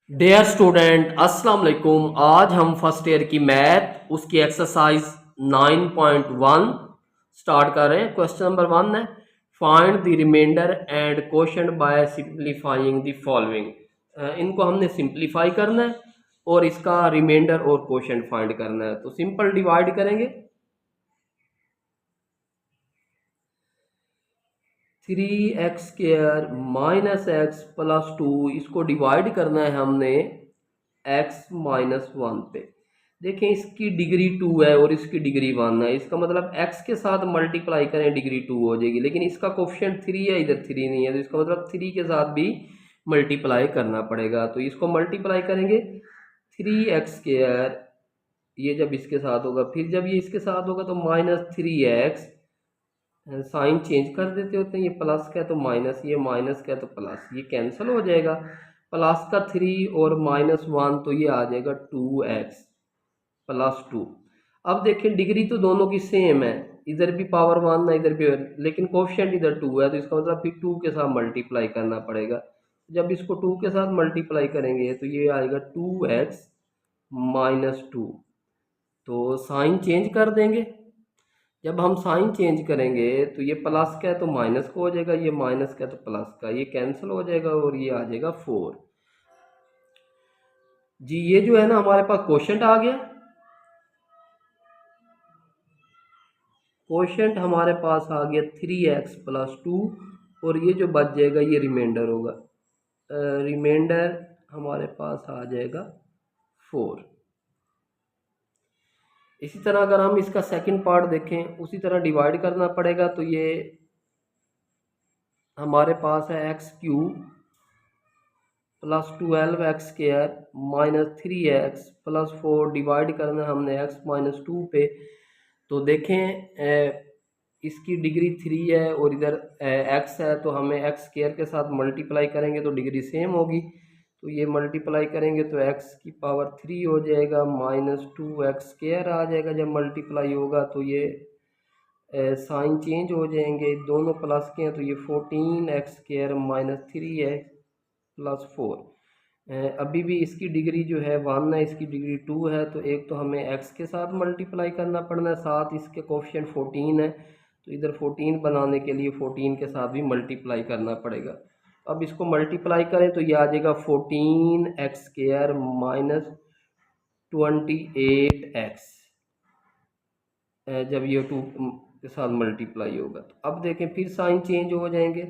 Dear student अस्सलाम वालेकुम। आज हम फर्स्ट ईयर की मैथ उसकी एक्सरसाइज 9.1 स्टार्ट कर रहे हैं। क्वेश्चन नंबर 1 है find the remainder and quotient by simplifying the following. इनको हमने सिंप्लीफाई करना है और इसका रिमाइंडर और क्वोशंट फाइंड करना है। तो सिंपल डिवाइड करेंगे। 3x² माइनस एक्स प्लस 2, इसको डिवाइड करना है हमने x-1 पे। देखें इसकी डिग्री 2 है और इसकी डिग्री 1 है, इसका मतलब x के साथ मल्टीप्लाई करें डिग्री 2 हो जाएगी, लेकिन इसका कोफिशिएंट 3 है, इधर 3 नहीं है, तो इसका मतलब 3 के साथ भी मल्टीप्लाई करना पड़ेगा। तो इसको मल्टीप्लाई करेंगे 3x², ये जब इसके साथ होगा, फिर जब ये इसके साथ होगा तो -3x, साइन चेंज कर देते होते हैं, ये प्लस का है तो माइनस, ये माइनस का है तो प्लस, ये कैंसिल हो जाएगा। प्लस का 3 और -1 तो ये आ जाएगा 2x प्लस 2। अब देखें डिग्री तो दोनों की सेम है, इधर भी पावर 1 है इधर भी, लेकिन कोफिशिएंट इधर 2 है, तो इसका मतलब फिर 2 के साथ मल्टीप्लाई करना पड़ेगा। जब इसको 2 के साथ मल्टीप्लाई करेंगे तो ये आएगा 2x -2। तो साइन चेंज कर देंगे। जब हम साइन चेंज करेंगे तो ये प्लस का है तो माइनस का हो जाएगा, ये माइनस का है तो प्लस का, ये कैंसिल हो जाएगा और ये आ जाएगा 4 जी। ये जो है ना हमारे पास क्वोशंट आ गया। क्वोशंट हमारे पास आ गया 3x प्लस 2 और ये जो बच जाएगा ये रिमाइंडर होगा। रिमाइंडर हमारे पास आ जाएगा 4। इसी तरह अगर हम इसका सेकंड पार्ट देखें, उसी तरह डिवाइड करना पड़ेगा। तो ये हमारे पास है x³ plus 12x² -3x plus 4, divide करना है हमने x-2 पे। तो देखें इसकी डिग्री 3 है और इधर x है, तो हमें x² के साथ मल्टीप्लाई करेंगे तो डिग्री सेम होगी, तो ये मल्टीप्लाई करेंगे तो x की पावर 3 हो जाएगा, -2x² आ जाएगा। जब मल्टीप्लाई होगा तो ये साइन चेंज हो जाएंगे, दोनों प्लस के हैं, तो ये 14x² -3x प्लस 4। अभी भी इसकी डिग्री जो है 1 है, इसकी डिग्री 2 है, तो एक तो हमें x के साथ मल्टीप्लाई करना पड़ना है, साथ इसके कोफिशिएंट 14 है, तो इधर 14 बनाने के लिए 14 के साथ भी मल्टीप्लाई करना पड़ेगा। अब इसको मल्टीप्लाई करें तो ये आ जाएगा 14x² -28x, जब ये 2 के साथ मल्टीप्लाई होगा। तो अब देखें फिर साइन चेंज हो जाएंगे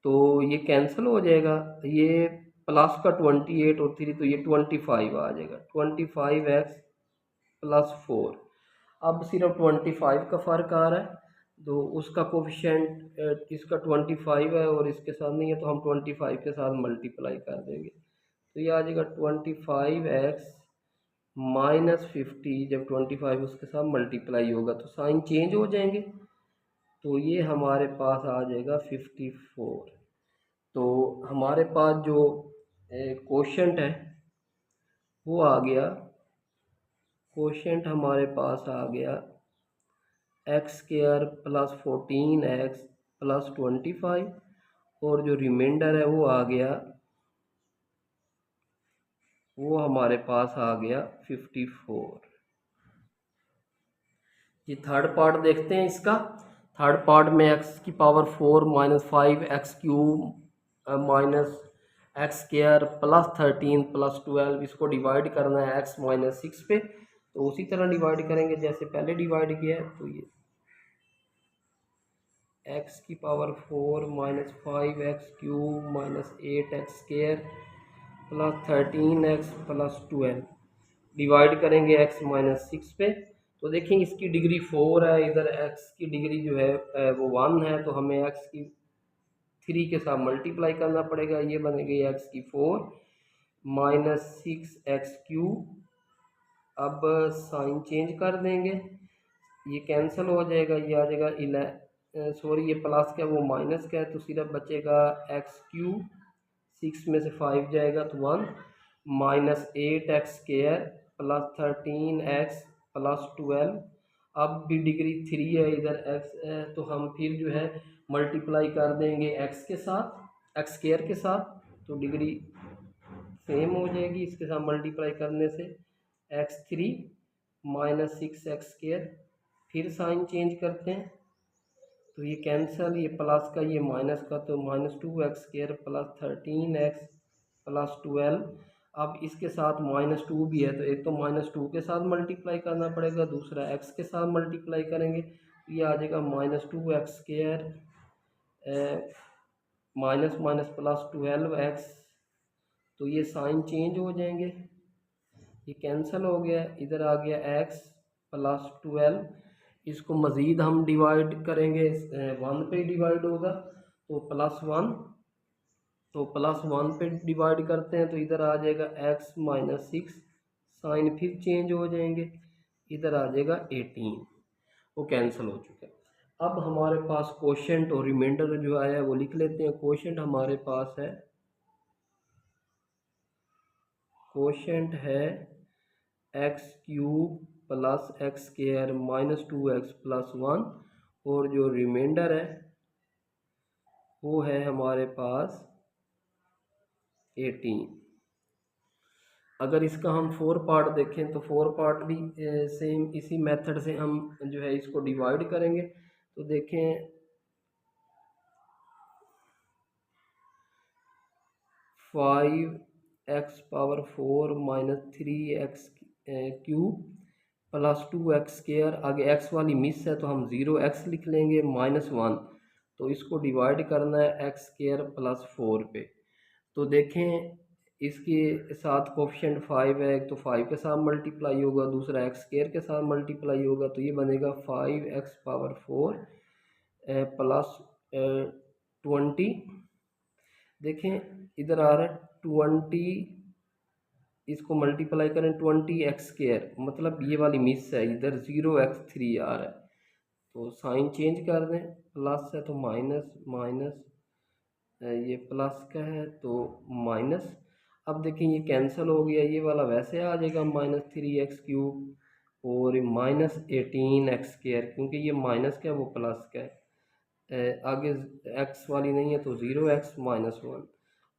तो ये कैंसिल हो जाएगा, ये प्लस का 28 और 3 तो ये 25 आ जाएगा, 25x प्लस 4। अब सिर्फ 25 का फ़र्क आ रहा है, तो उसका कोफिशिएंट इसका 25 है और इसके साथ नहीं है, तो हम 25 के साथ मल्टीप्लाई कर देंगे, तो ये आ जाएगा 25x -50। जब 25 उसके साथ मल्टीप्लाई होगा तो साइन चेंज हो जाएंगे, तो ये हमारे पास आ जाएगा 54। तो हमारे पास जो क्वोशंट है वो आ गया, क्वोशंट हमारे पास आ गया x² प्लस 14x प्लस 25, और जो रिमाइंडर है वो आ गया, वो हमारे पास आ गया 54 जी। थर्ड पार्ट देखते हैं इसका। थर्ड पार्ट में x की power 4 -5x³ -x² plus 13 plus 12, इसको डिवाइड करना है x-6 पे। तो उसी तरह डिवाइड करेंगे जैसे पहले डिवाइड किया है। तो ये x की power 4 -5x³ -8x² plus 13x plus 12, divide करेंगे x-6 पे। तो देखें इसकी डिग्री 4 है, इधर x की डिग्री जो है वो 1 है, तो हमें x की 3 के साथ मल्टीप्लाई करना पड़ेगा, ये बनेगी x की 4 -6x³। अब साइन चेंज कर देंगे, ये कैंसिल हो जाएगा, ये आ जाएगा सॉरी ये प्लस का वो माइनस का है, तो सिर्फ बचेगा x³ 6 में से 5 जाएगा तो 1 -8x² प्लस 13x प्लस 12। अब भी डिग्री 3 है, इधर x है, तो हम फिर जो है मल्टीप्लाई कर देंगे x के साथ, x² के साथ, तो डिग्री सेम हो जाएगी, इसके साथ मल्टीप्लाई करने से x3 माइनस 6x²। फिर साइन चेंज करते हैं तो ये कैंसल, ये प्लस का ये माइनस का, तो -2x² प्लस 13x प्लस 12। अब इसके साथ -2 भी है, तो एक तो -2 के साथ मल्टीप्लाई करना पड़ेगा, दूसरा x के साथ मल्टीप्लाई करेंगे तो ये आ जाएगा -2x² minus minus plus 12x। तो ये साइन चेंज हो जाएंगे, ये कैंसिल हो गया, इधर आ गया x प्लस 12। इसको मज़ीद हम डिवाइड करेंगे, 1 पे डिवाइड होगा तो +1, तो +1 पे डिवाइड करते हैं तो इधर आ जाएगा x माइनस 6, साइन फिर चेंज हो जाएंगे, इधर आ जाएगा 18, वो कैंसिल हो चुका है। अब हमारे पास कोशेंट और रिमाइंडर जो आया है वो लिख लेते हैं। कोशेंट हमारे पास है, कोशेंट है x³ plus x² minus 2x plus 1, और जो रिमाइंडर है वो है हमारे पास 18। अगर इसका हम 4 पार्ट देखें तो 4 पार्ट भी सेम इसी मेथड से हम जो है इसको डिवाइड करेंगे। तो देखें 5x⁴ minus 3x³ plus 2x², आगे x वाली मिस है तो हम 0x लिख लेंगे, -1, तो इसको डिवाइड करना है x² प्लस 4 पे। तो देखें इसके साथ कोफिशिएंट 5 है, तो 5 के साथ मल्टीप्लाई होगा, दूसरा x² के साथ मल्टीप्लाई होगा, तो ये बनेगा 5x⁴ प्लस 20। देखें इधर आ रहा है 20, इसको मल्टीप्लाई करें 20x², मतलब ये वाली मिस है, इधर 0x3 आ रहा है, तो साइन चेंज कर दें, प्लस है तो माइनस माइनस, ये प्लस का है तो माइनस। अब देखें ये कैंसिल हो गया, ये वाला वैसे आ जाएगा -3x³ और -18x², क्योंकि ये माइनस का है वो प्लस का है, आगे x वाली नहीं है तो 0x -1।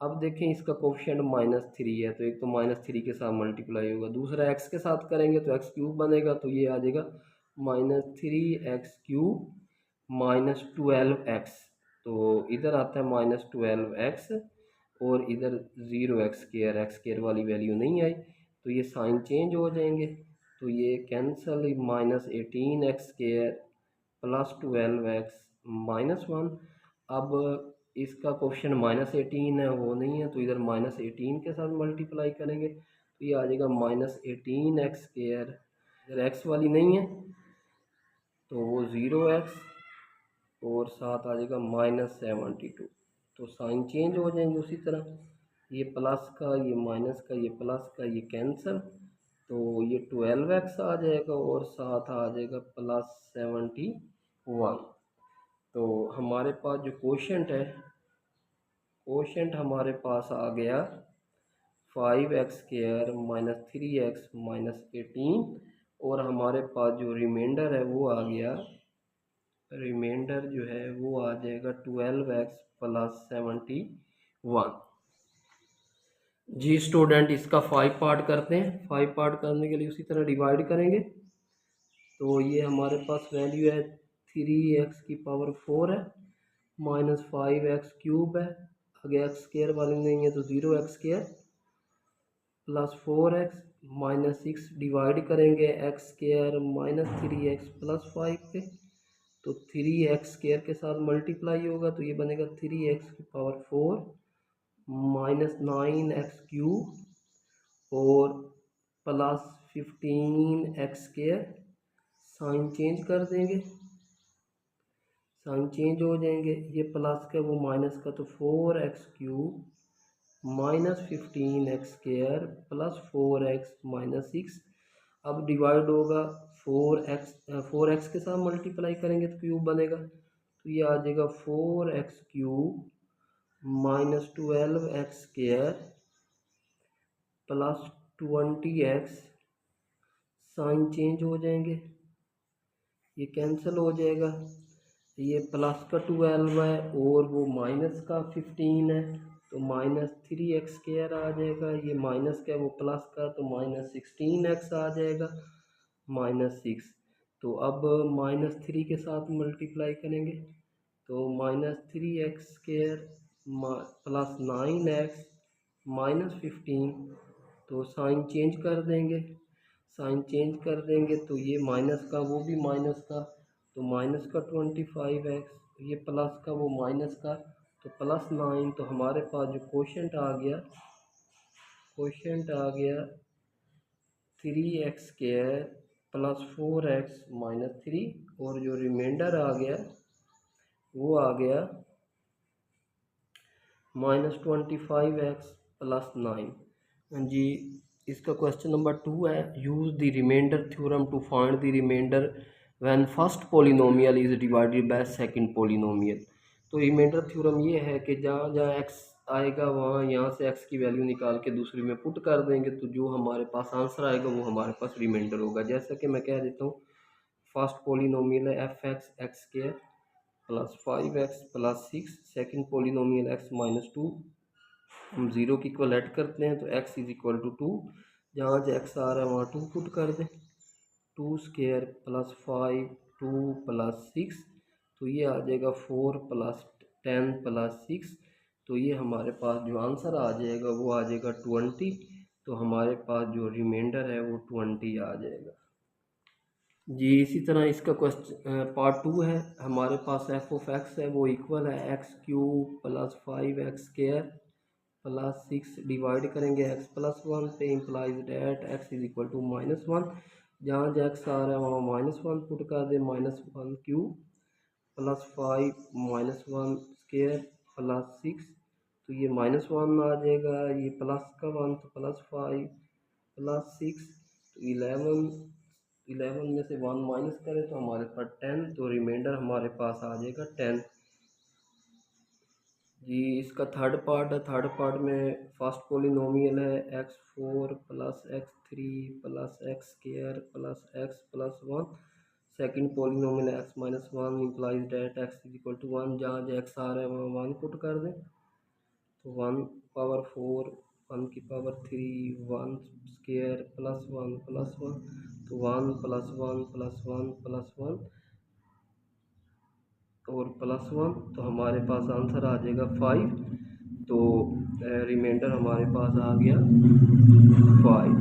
अब देखें इसका कोफिशिएंट -3 है, तो एक तो -3 के साथ मल्टीप्लाई होगा, दूसरा x के साथ करेंगे तो x³ बनेगा, तो ये आ जाएगा -3x³ माइनस 12x, तो इधर आता है -12x और इधर 0x², x² वाली वैल्यू नहीं आई, तो ये साइन चेंज हो जाएंगे, तो ये कैंसल, -18x² प्लस 12x -1। अब इसका कोफिशिएंट -18 है, वो नहीं है, तो इधर -18 के साथ मल्टीप्लाई करेंगे तो ये आ जाएगा -18x², इधर x वाली नहीं है तो वो 0x और साथ आ जाएगा -72, तो साइन चेंज हो जाएंगे उसी तरह, ये प्लस का, ये माइनस का, ये प्लस का, ये कैंसिल, तो ये 12x आ जाएगा और साथ आ जाएगा +71। तो हमारे पास जो कोशेंट है, कोशेंट हमारे पास आ गया 5x² माइनस 3x माइनस 18, और हमारे पास जो रिमाइंडर है वो आ गया, रिमाइंडर जो है वो आ जाएगा 12x प्लस 71। जी स्टूडेंट, इसका 5 पार्ट करते हैं। 5 पार्ट करने के लिए उसी तरह डिवाइड करेंगे, तो ये हमारे पास वैल्यू है 3x⁴ है माइनस 5x³ है, आगे x² वाली नहीं है तो 0x² plus 4x minus 6 divide करेंगे x² माइनस 3x प्लस 5 पे, तो 3x² के साथ मल्टीप्लाई होगा तो ये बनेगा 3x⁴ माइनस 9x³ और प्लस 15x², साइन चेंज कर देंगे, साइन चेंज हो जाएंगे, ये प्लस का वो माइनस का, तो 4x³ minus 15x² plus 4x minus 6। अब डिवाइड होगा 4x के साथ मल्टीप्लाई करेंगे तो क्यूब बनेगा, तो ये आ जाएगा 4x³ minus 12x² plus 20x, sign change हो जाएंगे, ये कैंसिल हो जाएगा, ये प्लस का 12 है और वो माइनस का 15 है, तो -3x² आ जाएगा, ये माइनस का है वो प्लस का, तो -16x आ जाएगा -6। तो अब -3 के साथ मल्टीप्लाई करेंगे तो -3x² प्लस 9x -15। तो साइन चेंज कर देंगे, साइन चेंज कर देंगे तो ये माइनस का वो भी माइनस का, तो माइनस का 25x, ये प्लस का वो माइनस का, तो प्लस 9। तो हमारे पास जो क्वोशंट आ गया, क्वोशंट आ गया 3x² प्लस 4x -3, और जो रिमाइंडर आ गया वो आ गया -25x प्लस 9 जी। इसका क्वेश्चन नंबर 2 है, use the remainder theorem to find the remainder when first polynomial is divided by second polynomial. तो रिमाइंडर थ्योरम ये है कि जहाँ जहाँ x आएगा वहाँ यहाँ से x की वैल्यू निकाल के दूसरी में पुट कर देंगे, तो जो हमारे पास आंसर आएगा वो हमारे पास रिमाइंडर होगा। जैसा कि मैं कह देता हूँ, फर्स्ट पोलिनोमियल है f(x) plus 5x plus 6, second polynomial x-2, हम 0 की इक्वल ऐड करते हैं तो x इज इक्वल टू 2, जहाँ जो x आ रहा है वहाँ 2 पुट कर दें, 2² प्लस 5 2 प्लस 6, तो ये आ जाएगा 4 प्लस 10 प्लस 6, तो ये हमारे पास जो आंसर आ जाएगा वो आ जाएगा 20। तो हमारे पास जो रिमाइंडर है वो 20 आ जाएगा जी। इसी तरह इसका क्वेश्चन पार्ट 2 है, हमारे पास f(x) है वो इक्वल है x³ plus 5x² plus 6, divide करेंगे x प्लस 1 पे, implies that x is equal to -1, जहाँ जो x आ रहा है वहाँ -1 पुट कर दे, -1³ प्लस 5 -1² प्लस 6, तो ये -1 आ जाएगा, ये प्लस का 1 तो प्लस 5 प्लस 6, तो 11 में से 1 माइनस करें तो हमारे पास 10, तो रिमाइंडर हमारे पास आ जाएगा 10 जी। इसका थर्ड पार्ट है, थर्ड पार्ट में फर्स्ट पोलिनोमियल है x4 plus x3 plus x² plus x plus 1, second polynomial है x-1 implies that x is equal to 1, जहाँ जो x आ रहा है वहाँ 1 पुट कर दें, तो 1 पावर 4 1 की पावर 3 1² प्लस 1 प्लस 1, तो 1 प्लस 1 प्लस 1 प्लस 1 और प्लस 1, तो हमारे पास आंसर आ जाएगा 5। तो रिमाइंडर हमारे पास आ गया 5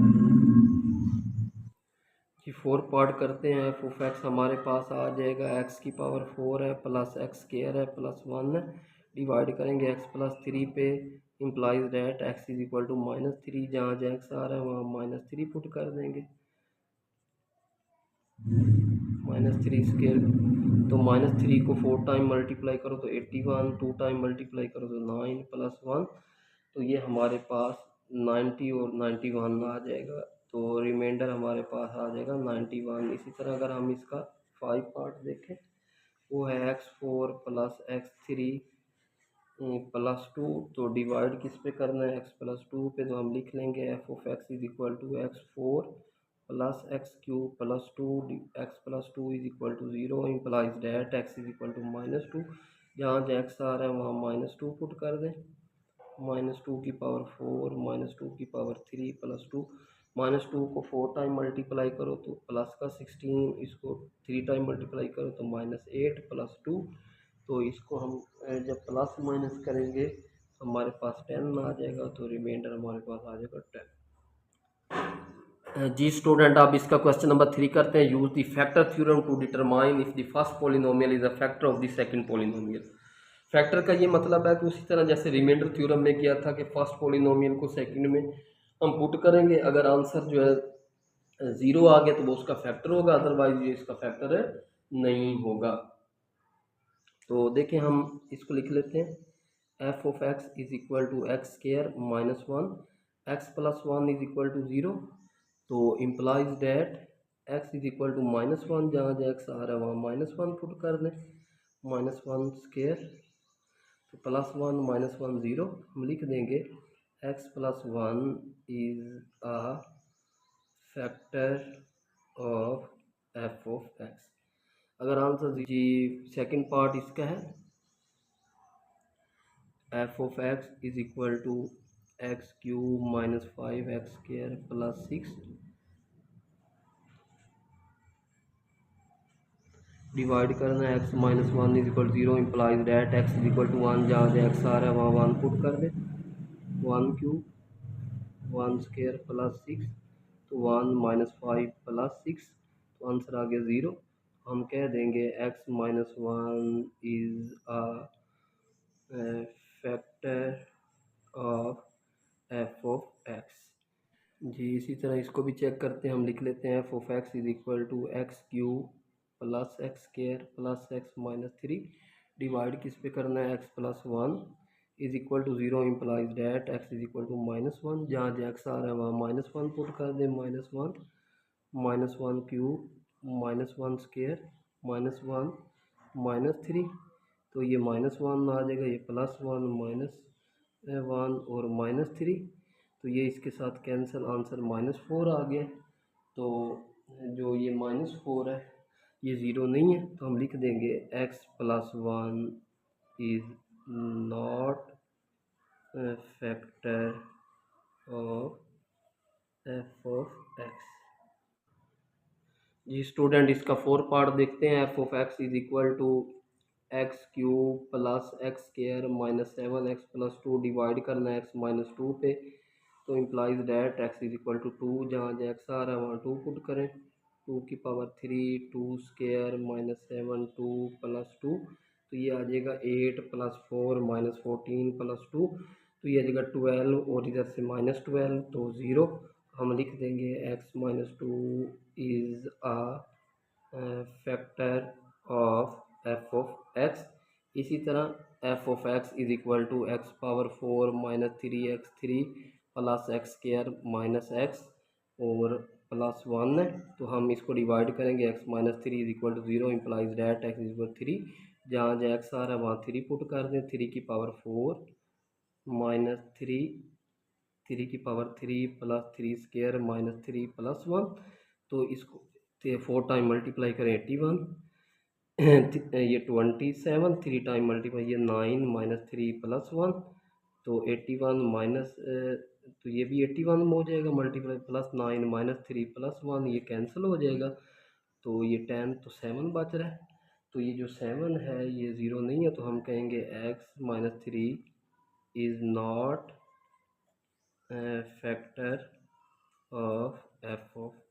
जी। 4 पार्ट करते हैं, f(x) हमारे पास आ जाएगा x की पावर 4 है प्लस x² है प्लस 1 है, डिवाइड करेंगे x प्लस 3 पे, implies that x is equal to -3, जहाँ जो x आ रहा है वहाँ -3 पुट कर देंगे, -3², तो -3 को 4 टाइम मल्टीप्लाई करो तो 81, 2 टाइम मल्टीप्लाई करो तो 9 प्लस 1, तो ये हमारे पास 90 और 91 आ जाएगा, तो रिमाइंडर हमारे पास आ जाएगा 91। इसी तरह अगर हम इसका 5 पार्ट देखें, वो है x4 प्लस x3 प्लस 2, तो डिवाइड किस पे करना है, x प्लस 2 पे, तो हम लिख लेंगे f(x) is equal to x4 plus x³ plus 2, x plus 2 is equal to 0, implies that x is equal to -2, जहाँ जो x आ रहा है वहाँ -2 पुट कर दें, -2 की पावर 4 -2 की पावर 3 प्लस 2, -2 को 4 टाइम मल्टीप्लाई करो तो प्लस का 16, इसको 3 टाइम मल्टीप्लाई करो तो -8 प्लस 2, तो इसको हम जब प्लस माइनस करेंगे तो हमारे पास 10 आ जाएगा, तो रिमाइंडर हमारे पास आ जाएगा 10 जी। स्टूडेंट, अब इसका क्वेश्चन नंबर 3 करते हैं, use the factor theorem to determine if the first polynomial is a factor of the second polynomial. Factor का ये मतलब है कि उसी तरह जैसे रिमाइंडर थ्योरम में किया था कि फर्स्ट पोलिनोमियल को सेकंड में हम पुट करेंगे, अगर आंसर जो है 0 आ गया तो वो उसका फैक्टर होगा, अदरवाइज ये इसका फैक्टर नहीं होगा। तो देखें, हम इसको लिख लेते हैं, f(x) is equal to x² -1, x plus 1 is equal to 0, तो implies that x is equal to -1, जहाँ जो x आ रहा है वहाँ -1 पुट कर दें, -1², तो प्लस 1 -1 0, हम लिख देंगे x plus 1 is a factor of f(x)। अगर आंसर जी सेकंड पार्ट इसका है, f of x is equal to x cube minus 5x square plus 6 divide करना है x minus one is equal zero implies that x is equal to one, जहाँ जहाँ x आ रहा है वहाँ वन पुट कर दे। One cube one square plus 6 तो वन माइनस 5 प्लस 6 तो आंसर आ गया ज़ीरो। हम कह देंगे x minus one is a factor of f of x. जी इसी तरह इसको भी चेक करते हैं, हम लिख लेते हैं f of x is equal to x cube plus x square plus x minus 3 divide किस पे करना है x plus one is equal to zero implies that x is equal to minus one, जहाँ जहाँ एक्स आ रहा है वहाँ माइनस वन पुट कर दें। Minus one cube minus one square minus one minus 3 तो ये माइनस वन आ जाएगा, ये प्लस वन माइनस वन और माइनस 3 तो ये इसके साथ कैंसिल, आंसर माइनस 4 आ गया। तो जो ये माइनस 4 है ये ज़ीरो नहीं है, तो हम लिख देंगे x plus one is not factor of f of x. जी स्टूडेंट इसका फोर पार्ट देखते हैं। F of x is equal to x cube plus x square minus 7x plus 2 divide करना है एक्स माइनस 2 पे, तो implies that x is equal to two, जहाँ जहाँ एक्स आ रहा है वहाँ टू पुट करें। टू की power three two square minus 7 two plus two तो ये आ जाएगा 8 प्लस 4 माइनस 14 प्लस 2 तो ये आ जाएगा 12 और इधर से माइनस 12 तो ज़ीरो। हम लिख देंगे x minus two is a factor of f of x. इसी तरह f of x is equal to x power four minus three x three plus x square minus x और प्लस वन है, तो हम इसको डिवाइड करेंगे x minus three is equal to zero implies that x is equal three, जहाँ जहाँ x आ रहा है वहाँ थ्री पुट कर दें। थ्री की पावर फोर माइनस थ्री की power three plus three square minus three plus one तो इसको फोर टाइम मल्टीप्लाई करें 81 ये 27 थ्री टाइम मल्टीप्लाई ये 9 माइनस थ्री प्लस वन तो 81 माइनस तो ये भी 81 में हो जाएगा multiply plus 9 minus three plus one ये कैंसिल हो जाएगा, तो ये 10 तो 7 बच रहा है। तो ये जो 7 है ये ज़ीरो नहीं है, तो हम कहेंगे x minus three is not factor of f of